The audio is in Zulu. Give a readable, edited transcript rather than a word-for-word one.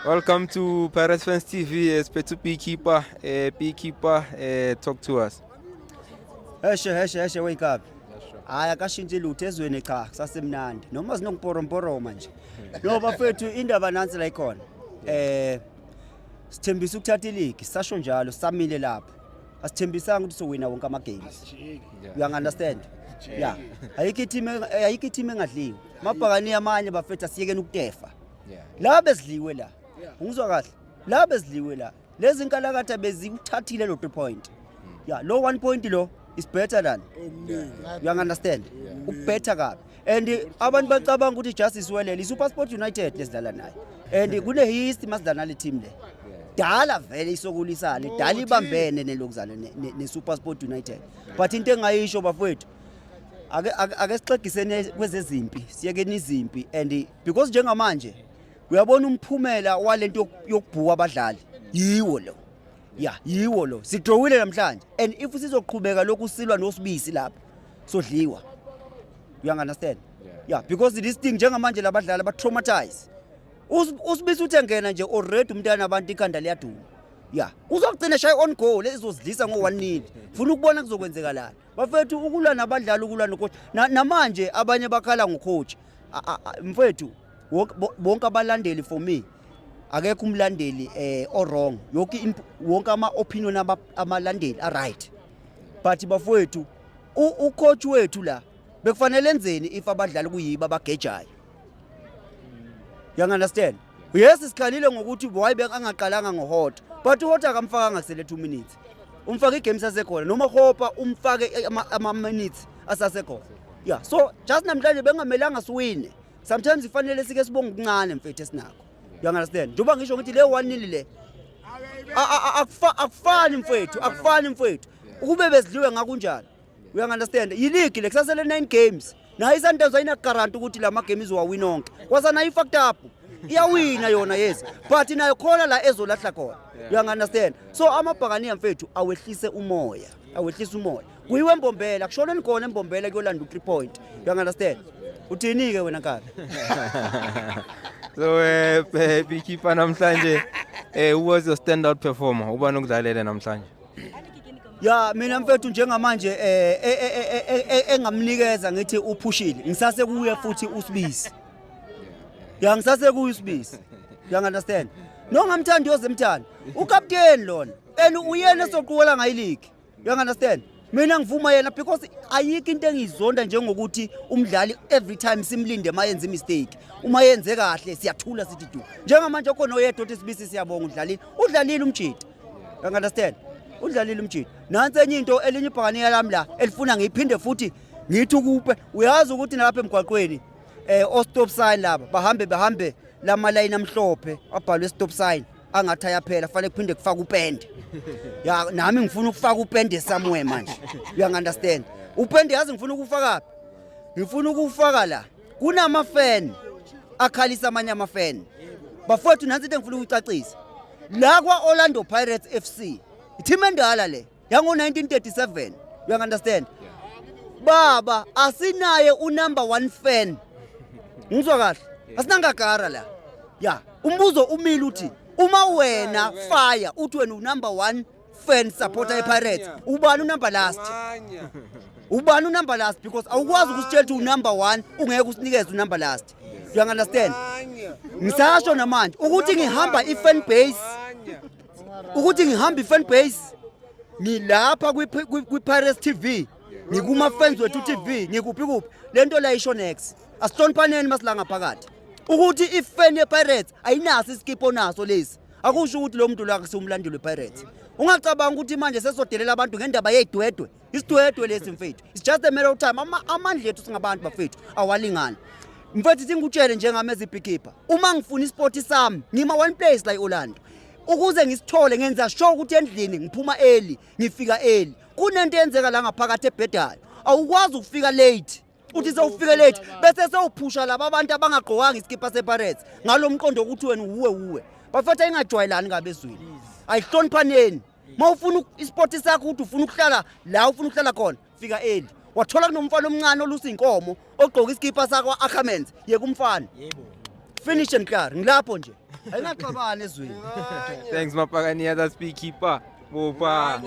Welcome to Pirates Fans TV. Spetu Beekeeper. Beekeeper, talk to us. Heshe wake up. Hayi akashintshe lutho ezweni cha sasemnandi noma sinokuporomporo manje. No bafethu indaba nansi la ikhona. Sithembisa ukuthatha ileague sasho njalo samile lapho. Asithembisanga ukuthi sowina wonke ama games. You understand? Yeah. Ayikho team engadliwa. Mabhakani amanye bafethu asiyekeni ukutefa. La bezidliwe la. Ungizwa kahle. La bezidliwe la. Lezi nkalakatha bezikuthathile lo 3 point. Yeah, lo 1 point lo is better than. You understand? Better kabi. And abantu bacabanga ukuthi Justice Welele iSuperSport United lesidlala nayo. And kune history masidlala le team le. Dala vele isokulisana, dala ibambene nelokuzana neSuperSport United. But into engayisho bafowethu ake sixegisene kwezezimpi, siyekeni izimpi and because njengamanje uyabona umphumela walento yokubhuka abadlali. Yiwo lo. Yeah, yiwo lo. Sidrowile namhlanje. And if sizoqhubeka lokhu silwa noSibisi lapha, sodliwa. You understand? Yeah, because this thing njengamanje labadlali ba traumatize. Usibisi uthengena nje already umntana abantu ikhanda liyaduma. Yeah, uzogcina shay on goal ezozidlisa ngo1-0. Ufuna ukubona kuzokwenzeka la. Bafethu ukulwa nabadlali ukulwa nocoach. Namanje abanye bakhala ngocoach. Mfethu bonke abalandeli for me akekho umlandeli or wrong. Wonke ama opinion amalandeli are right. But bafethu ucoach wethu la bekufanele enzeni if abadlali kuyiba abagejayo. You understand? Yes isikhalile ngokuthi why bekangaqalanga ngohot. But uhot akamfaka ngasele 2 minutes. Umfaka igame sasekhona noma hopa umfake ama minutes asasekhona. Yeah, so just namhlanje bengamelanga siwine. Sometimes ifanele sike sibonga ukuncane mfethu esinakho. You understand? Njoba ngisho ukuthi le 1-0 le akufani mfethu. Ukube bezidliwe ngakunjalo. You understand? Yileague le kusasele 9 games. Na iSundowns ayina guarantee ukuthi la ma games izowawina onke. Kwasa na ifact up. Iyawina yona yes. But nayo khona la ezolahla khona. You understand? So amabhakani mfethu awehlise umoya. Kuyiwe embombela kushona nikhona embombela kuyolanda u3 point. You understand? Uthini ke wena kabi? So Beekeeper namhlanje who was your standout performer? Ubani ukudlalela namhlanje? Ya mina mfethu njengamanje engamnikeza ngithi uphushile ngisase kuye futhi uSibisi. Ya ngisase kuye uSibisi. You understand? Nongamthandi yozemthanda. Ukapteni lona. And uyena soqhubela ngayileague. You understand? Mina ngivuma yena because ayikho into engizonda njengokuthi umdlali every time simlinde mayenza imistake. Uma yenze kahle siyathula sithi du. Njengamanje khona oyedwa othi Sibisi siyabonga udlalile umjidi. You understand? Udlalile umjidi. Nansi enye into elinye ibhakani yami la elifuna ngiphinde futhi ngithi ukupe uyazi ukuthi nalapha emgwaqweni o stop sign laba bahambe lama line amhlophe abhalwe stop sign angathi ayaphela fanele kuphinde kufaka upende. Ya nami ngifuna ukufaka upende somewhere manje. You understand? Upende yazi ngifuna ukufaka phi? Ngifuna ukufaka la. Kunama fan akhalisa amanye ama fan. Bafowethu nansi into engifuna ukucacisa. La kwa Orlando Pirates FC. Team endala le yango 1937. You understand? Baba asinaye unumber 1 fan. Ngizwa kahle. Asinangagara la. Yeah, umbuzo umile uthi uma wena fire uthi wena unumber 1 fan supporter ePirates ubani unumber last? Ubani unumber last because awukwazi ukusitshela ukuthi unumber 1 ungeke usinikeze unumber last. You understand? Ngisasho namanje ukuthi ngihamba ifan base ngilapha kwiPirates TV ngikuma fans wethu TV ngikuphi lento la isho next asihloniphaneni masilanga phakathi ukuthi ifan yePirates ayinaso iskipo naso lesi akusho ukuthi lo muntu la kusumlandeli wePirates ungacabanga ukuthi manje sesodelela abantu ngendaba yedwedwe isidwedwe lesi mfethu it's just a matter of time amandla ethu singabantu bafethu awalingani mfethu singutshele njengamezi Beekeeper uma ngifuna isport sami ngima one place la eOrlando ukuze ngisithole ngenza sure ukuthi endlini ngiphuma early ngifika early kunento yenzeka la ngaphakathi ebhedayo awukwazi ukufika late uthi sewufika late bese sewuphusha laba abantu abangagqokanga iskipa sePirates ngalomqondo ukuthi wena uwe bafethu ingajwayelani ngabezweni ayihloniphaneni mawufuna isport sakho ukuthi ufuna ukuhlala la ufuna ukuhlala khona fika early wathola kunomfana omncane olusa inkomo ogqoka iskipa sakwa Ackermans yeka umfana finish and clear ngilapho nje ayingaxabana ezweni. Thanks Mapakania, that's Beekeeper. Bopa.